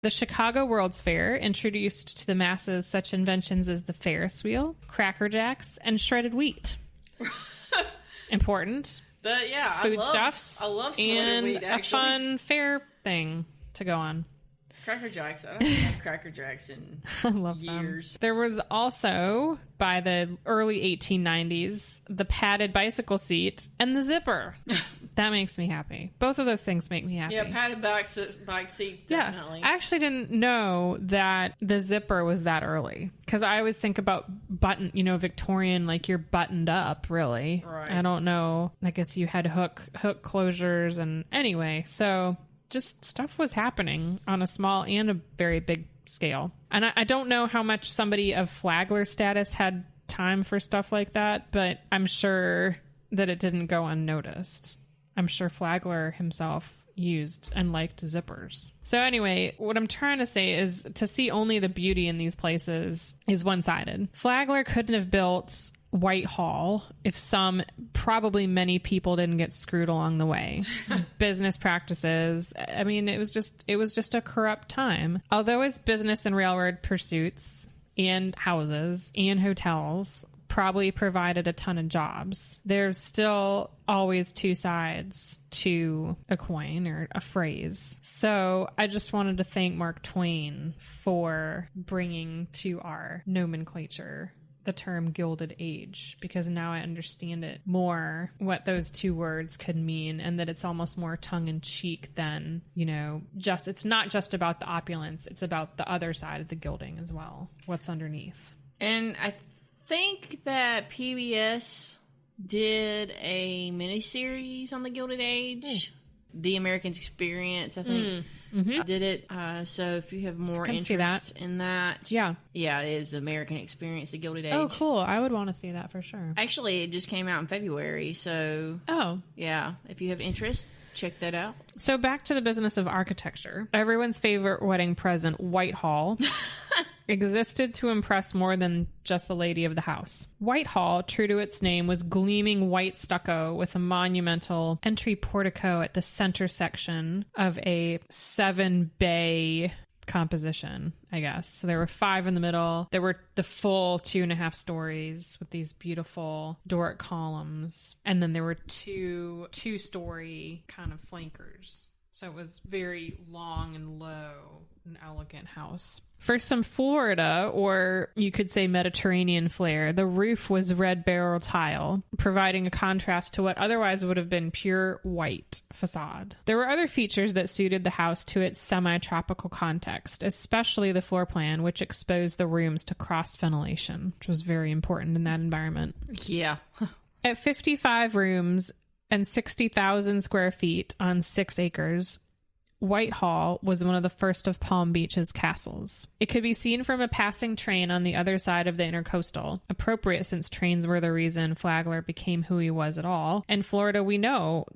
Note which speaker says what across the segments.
Speaker 1: The Chicago World's Fair introduced to the masses such inventions as the Ferris wheel, Cracker Jacks, and shredded wheat. Important. Foodstuffs.
Speaker 2: I love shredded wheat, actually.
Speaker 1: A fun fair thing to go on.
Speaker 2: Cracker Jacks. I haven't had Cracker Jacks in
Speaker 1: I love
Speaker 2: years.
Speaker 1: Them. There was also, by the early 1890s, the padded bicycle seat and the zipper. That makes me happy. Both of those things make me happy.
Speaker 2: Yeah, padded bike seats, definitely.
Speaker 1: Yeah, I actually didn't know that the zipper was that early. Because I always think about Victorian, like you're buttoned up, really.
Speaker 2: Right.
Speaker 1: I don't know. I guess you had hook closures and anyway, so just stuff was happening on a small and a very big scale. And I don't know how much somebody of Flagler status had time for stuff like that, but I'm sure that it didn't go unnoticed. I'm sure Flagler himself used and liked zippers. So anyway, what I'm trying to say is to see only the beauty in these places is one-sided. Flagler couldn't have built Whitehall if probably many people didn't get screwed along the way. Business practices. I mean, it was just a corrupt time. Although his business and railroad pursuits and houses and hotels probably provided a ton of jobs, there's still always two sides to a coin or a phrase. So I just wanted to thank Mark Twain for bringing to our nomenclature the term Gilded Age, because now I understand it more, what those two words could mean, and that it's almost more tongue-in-cheek than, it's not just about the opulence, it's about the other side of the gilding as well, what's underneath.
Speaker 2: And I think that PBS did a miniseries on the Gilded Age. The American Experience, I think, did it. So if you have more interest in that, yeah, it is American Experience, the Gilded Age.
Speaker 1: Oh, cool! I would want to see that for sure.
Speaker 2: Actually, it just came out in February, so yeah, if you have interest, check that out.
Speaker 1: So back to the business of architecture. Everyone's favorite wedding present, Whitehall, existed to impress more than just the lady of the house. Whitehall, true to its name, was gleaming white stucco with a monumental entry portico at the center section of a 7-bay composition, I guess. So there were 5 in the middle. There were the full 2.5 stories with these beautiful Doric columns. And then there were 2-story kind of flankers. So it was very long and low, an elegant house. For some Florida, or you could say Mediterranean flair, the roof was red barrel tile, providing a contrast to what otherwise would have been pure white facade. There were other features that suited the house to its semi-tropical context, especially the floor plan, which exposed the rooms to cross ventilation, which was very important in that environment.
Speaker 2: Yeah.
Speaker 1: At 55 rooms and 60,000 square feet on 6 acres, Whitehall was one of the first of Palm Beach's castles. It could be seen from a passing train on the other side of the intercoastal, appropriate since trains were the reason Flagler became who he was at all, and the Florida we know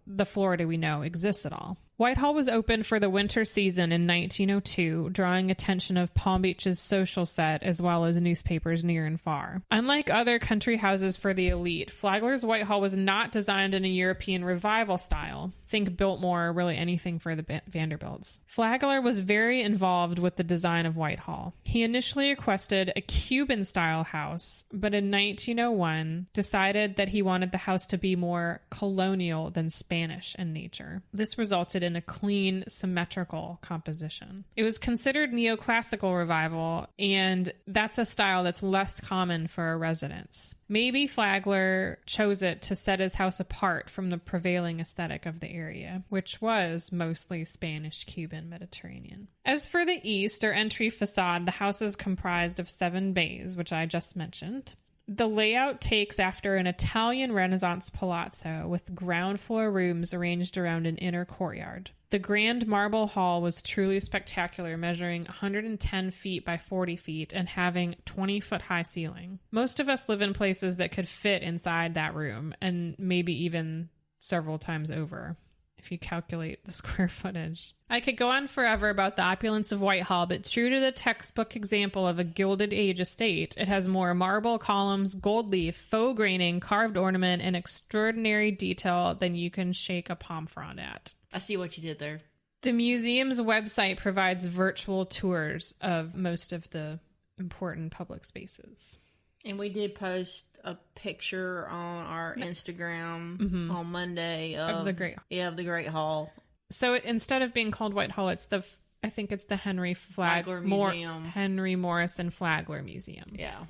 Speaker 1: exists at all. Whitehall was opened for the winter season in 1902, drawing attention of Palm Beach's social set as well as newspapers near and far. Unlike other country houses for the elite, Flagler's Whitehall was not designed in a European revival style. Think Biltmore or really anything for the Vanderbilts. Flagler was very involved with the design of Whitehall. He initially requested a Cuban-style house, but in 1901 decided that he wanted the house to be more colonial than Spanish in nature. This resulted in a clean, symmetrical composition. It was considered neoclassical revival, and that's a style that's less common for a residence. Maybe Flagler chose it to set his house apart from the prevailing aesthetic of the area, which was mostly Spanish, Cuban, Mediterranean. As for the east, or entry facade, the house is comprised of 7 bays, which I just mentioned. The layout takes after an Italian Renaissance palazzo with ground floor rooms arranged around an inner courtyard. The grand marble hall was truly spectacular, measuring 110 feet by 40 feet and having 20-foot high ceiling. Most of us live in places that could fit inside that room, and maybe even several times over, if you calculate the square footage. I could go on forever about the opulence of Whitehall, but true to the textbook example of a Gilded Age estate, it has more marble columns, gold leaf, faux graining, carved ornament, and extraordinary detail than you can shake a palm frond at.
Speaker 2: I see what you did there.
Speaker 1: The museum's website provides virtual tours of most of the important public spaces.
Speaker 2: And we did post a picture on our Instagram on Monday of the Great Hall.
Speaker 1: So instead of being called White Hall, I think it's the Henry
Speaker 2: Flagler Museum.
Speaker 1: Henry Morrison Flagler Museum.
Speaker 2: Yeah,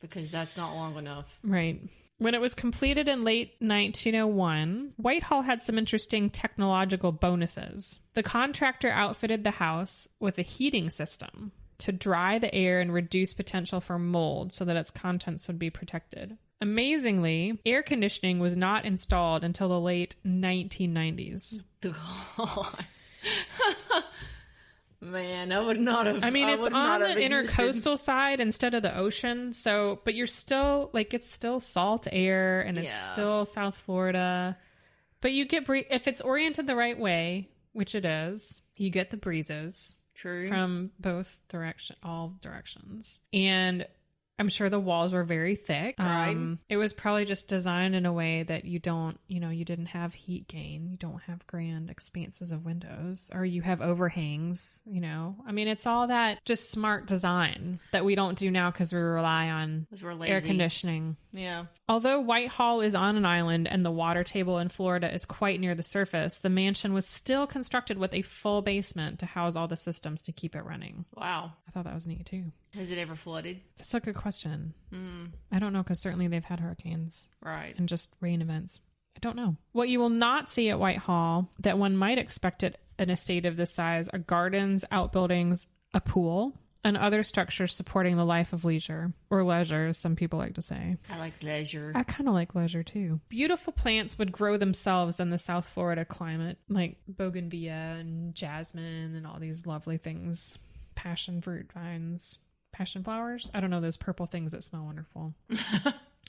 Speaker 2: because that's not long enough.
Speaker 1: Right. When it was completed in late 1901, Whitehall had some interesting technological bonuses. The contractor outfitted the house with a heating system to dry the air and reduce potential for mold so that its contents would be protected. Amazingly, air conditioning was not installed until the late 1990s.
Speaker 2: God. Man, I would not have.
Speaker 1: I mean, it's on the intercoastal side instead of the ocean. So, but you're still it's still salt air and it's still South Florida. But you get if it's oriented the right way, which it is, you get the breezes.
Speaker 2: True.
Speaker 1: From all directions. And I'm sure the walls were very thick.
Speaker 2: Right.
Speaker 1: It was probably just designed in a way that you didn't have heat gain. You don't have grand expanses of windows, or you have overhangs, I mean, it's all that just smart design that we don't do now because we rely on air conditioning.
Speaker 2: Yeah.
Speaker 1: Although Whitehall is on an island and the water table in Florida is quite near the surface, the mansion was still constructed with a full basement to house all the systems to keep it running.
Speaker 2: Wow.
Speaker 1: I thought that was neat too.
Speaker 2: Has it ever flooded?
Speaker 1: That's a good question. I don't know, because certainly they've had hurricanes.
Speaker 2: Right.
Speaker 1: And just rain events. I don't know. What you will not see at Whitehall that one might expect at an estate of this size are gardens, outbuildings, a pool, and other structures supporting the life of leisure. Or leisure, as some people like to say.
Speaker 2: I like leisure.
Speaker 1: I kind of like leisure too. Beautiful plants would grow themselves in the South Florida climate, like bougainvillea and jasmine and all these lovely things. Passion fruit vines. Passion flowers? I don't know, those purple things that smell wonderful.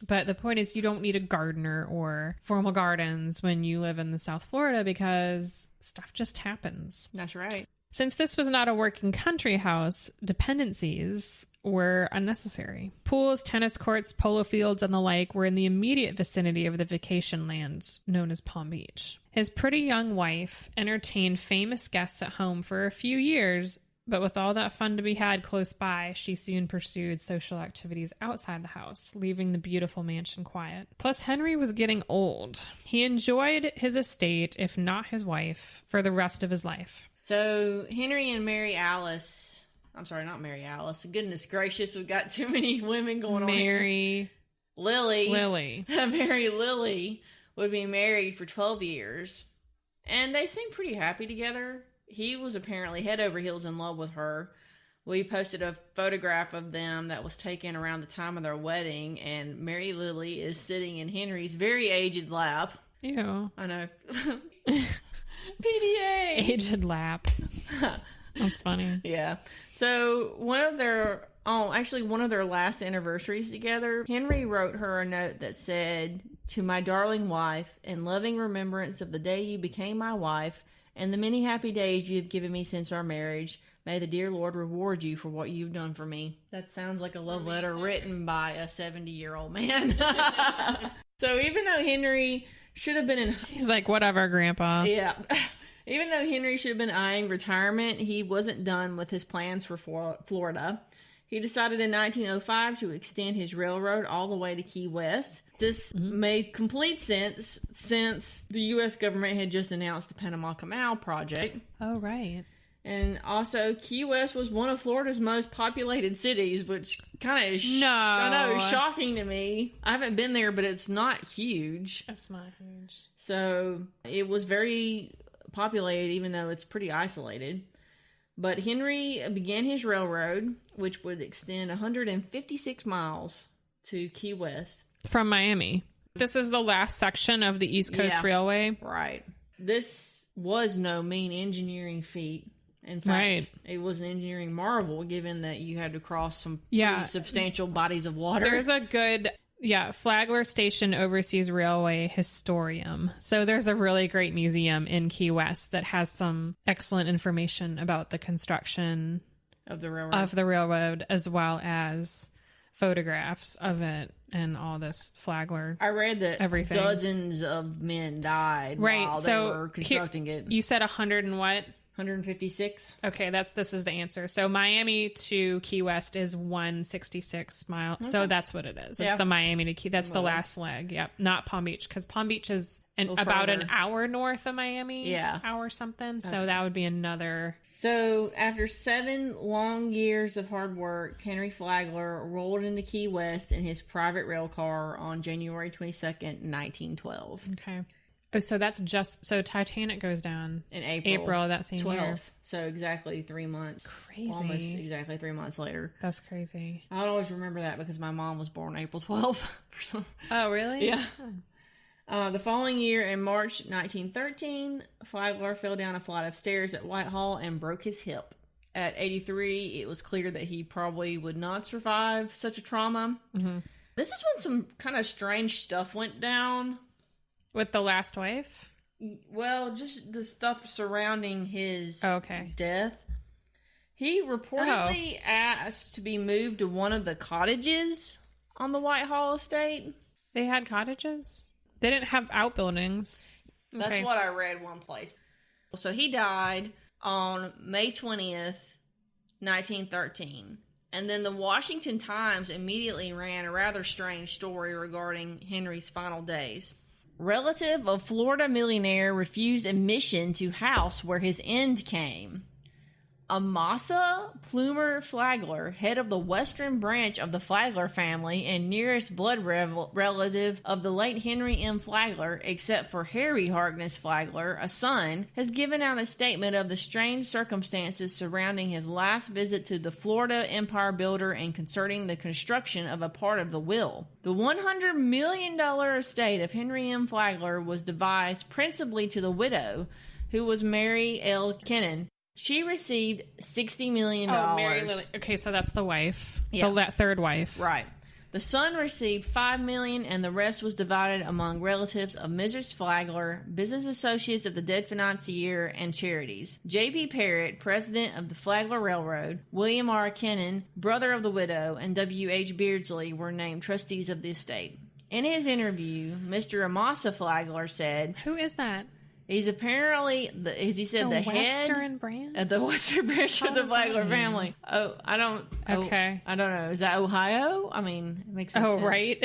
Speaker 1: But the point is, you don't need a gardener or formal gardens when you live in the South Florida because stuff just happens.
Speaker 2: That's right.
Speaker 1: Since this was not a working country house, dependencies were unnecessary. Pools, tennis courts, polo fields, and the like were in the immediate vicinity of the vacation lands known as Palm Beach. His pretty young wife entertained famous guests at home for a few years. But with all that fun to be had close by, she soon pursued social activities outside the house, leaving the beautiful mansion quiet. Plus, Henry was getting old. He enjoyed his estate, if not his wife, for the rest of his life.
Speaker 2: So, Henry and Mary Alice... I'm sorry, not Mary Alice. Goodness gracious, we've got too many women going on here.
Speaker 1: Mary
Speaker 2: Lily.
Speaker 1: Mary
Speaker 2: Lily would be married for 12 years. And they seemed pretty happy together. He was apparently head over heels in love with her. We posted a photograph of them that was taken around the time of their wedding, and Mary Lily is sitting in Henry's very aged lap.
Speaker 1: Ew.
Speaker 2: I know. PDA!
Speaker 1: Aged lap. That's funny.
Speaker 2: Yeah. So one of their last anniversaries together, Henry wrote her a note that said, "To my darling wife, in loving remembrance of the day you became my wife, and the many happy days you have given me since our marriage, may the dear Lord reward you for what you've done for me." That sounds like a love letter written by a 70-year-old man. So even though Henry should have been
Speaker 1: He's like, whatever, Grandpa.
Speaker 2: Yeah. Even though Henry should have been eyeing retirement, he wasn't done with his plans for Florida. He decided in 1905 to extend his railroad all the way to Key West. This made complete sense since the U.S. government had just announced the Panama Canal project.
Speaker 1: Oh, right.
Speaker 2: And also, Key West was one of Florida's most populated cities, which kind of is shocking to me. I haven't been there, but it's not huge.
Speaker 1: It's not huge.
Speaker 2: So it was very populated, even though it's pretty isolated. But Henry began his railroad, which would extend 156 miles to Key West.
Speaker 1: From Miami. This is the last section of the East Coast Railway.
Speaker 2: Right. This was no mean engineering feat. In fact, it was an engineering marvel, given that you had to cross some pretty substantial bodies of water.
Speaker 1: There's a good... Flagler Station Overseas Railway Historium. So there's a really great museum in Key West that has some excellent information about the construction
Speaker 2: of the railroad,
Speaker 1: as well as photographs of it and all this Flagler.
Speaker 2: I read that dozens of men died while they were constructing it.
Speaker 1: You said 100 and what?
Speaker 2: 156.
Speaker 1: Okay, this is the answer. So Miami to Key West is 166 miles. Okay. So that's what it is. It's the Miami to Key. That's the last leg. Yep. Not Palm Beach, because Palm Beach is about an hour north of Miami. Yeah. Hour something. So okay. That would be another.
Speaker 2: So after 7 long years of hard work, Henry Flagler rolled into Key West in his private rail car on January 22nd, 1912.
Speaker 1: Okay. Oh, so that's so Titanic goes down in April of that same 12th. Year.
Speaker 2: So exactly 3 months.
Speaker 1: Crazy.
Speaker 2: Almost exactly 3 months later.
Speaker 1: That's crazy.
Speaker 2: I would always remember that because my mom was born April 12th.
Speaker 1: Oh, really?
Speaker 2: Yeah. Oh. The following year, in March 1913, Flagler fell down a flight of stairs at Whitehall and broke his hip. At 83, it was clear that he probably would not survive such a trauma. Mm-hmm. This is when some kind of strange stuff went down.
Speaker 1: With the last wife?
Speaker 2: Well, just the stuff surrounding his death. He reportedly asked to be moved to one of the cottages on the Whitehall estate.
Speaker 1: They had cottages? They didn't have outbuildings.
Speaker 2: That's what I read one place. So he died on May 20th, 1913. And then the Washington Times immediately ran a rather strange story regarding Henry's final days. Relative of Florida millionaire refused admission to house where his end came. Amasa Plumer Flagler, head of the western branch of the Flagler family and nearest blood relative of the late Henry M. Flagler, except for Harry Harkness Flagler, a son, has given out a statement of the strange circumstances surrounding his last visit to the Florida empire builder and concerning the construction of a part of the will. The $100 million estate of Henry M. Flagler was devised principally to the widow, who was Mary L. Kennan. She received $60 million.
Speaker 1: Oh, Mary Lily. Okay, so that's the wife. Yeah. The third wife.
Speaker 2: Right. The son received $5 million, and the rest was divided among relatives of Mrs. Flagler, business associates of the dead financier, and charities. J.B. Parrott, president of the Flagler Railroad, William R. Kennan, brother of the widow, and W.H. Beardsley were named trustees of the estate. In his interview, Mr. Amasa Flagler said...
Speaker 1: Who is that?
Speaker 2: He's apparently, as he said, the head of the Western branch of the Flagler family. Oh, I don't know. Is that Ohio? I mean, it makes no sense.
Speaker 1: Oh, right?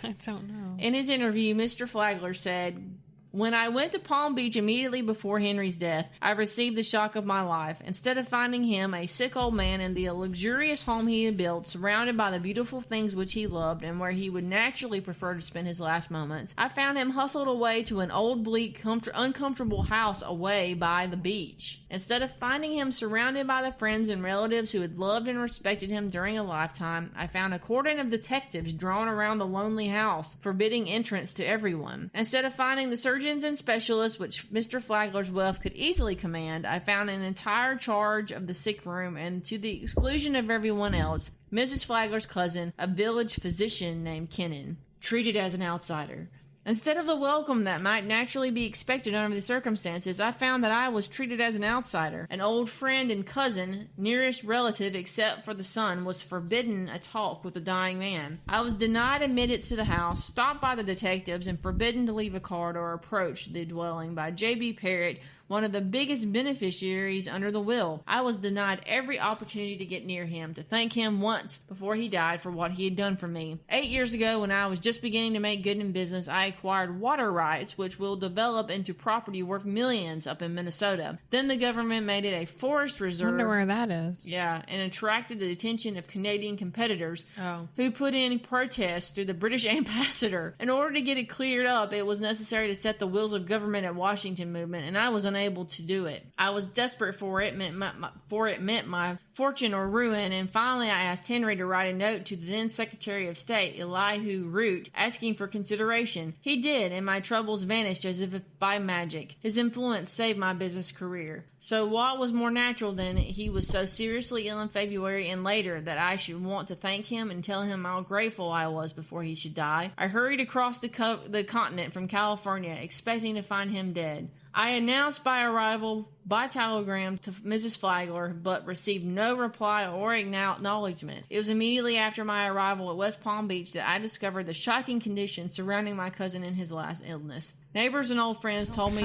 Speaker 1: I don't know.
Speaker 2: In his interview, Mr. Flagler said, "When I went to Palm Beach immediately before Henry's death, I received the shock of my life. Instead of finding him a sick old man in the luxurious home he had built, surrounded by the beautiful things which he loved and where he would naturally prefer to spend his last moments, I found him hustled away to an old, bleak, uncomfortable house away by the beach. Instead of finding him surrounded by the friends and relatives who had loved and respected him during a lifetime, I found a cordon of detectives drawn around the lonely house, forbidding entrance to everyone. Instead of finding the surgeons and specialists which Mr. Flagler's wealth could easily command, I found an entire charge of the sick room, and to the exclusion of everyone else, Mrs. Flagler's cousin, a village physician named Kennan, treated as an outsider. Instead of the welcome that might naturally be expected under the circumstances, I found that I was treated as an outsider. An old friend and cousin, nearest relative except for the son, was forbidden a talk with the dying man. I was denied admittance to the house, stopped by the detectives, and forbidden to leave a card or approach the dwelling by J.B. Parrott, one of the biggest beneficiaries under the will. I was denied every opportunity to get near him, to thank him once before he died for what he had done for me. 8 years ago, when I was just beginning to make good in business, I acquired water rights, which will develop into property worth millions up in Minnesota. Then the government made it a forest reserve.
Speaker 1: I wonder where that is.
Speaker 2: Yeah, and attracted the attention of Canadian competitors who put in protests through the British ambassador. In order to get it cleared up, it was necessary to set the wheels of government at Washington movement, and I was unable to do it. I was desperate for it. It meant my fortune or ruin, and finally I asked Henry to write a note to the then Secretary of State, Elihu Root, asking for consideration. He did, and my troubles vanished as if by magic. His influence saved my business career. So what was more natural than he was so seriously ill in February and later that I should want to thank him and tell him how grateful I was before he should die? I hurried across the continent from California, expecting to find him dead. I announced my arrival by telegram to Mrs. Flagler, but received no reply or acknowledgement. It was immediately after my arrival at West Palm Beach that I discovered the shocking conditions surrounding my cousin in his last illness. Neighbors and old friends told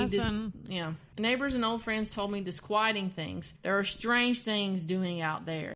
Speaker 2: me disquieting things. There are strange things doing out there.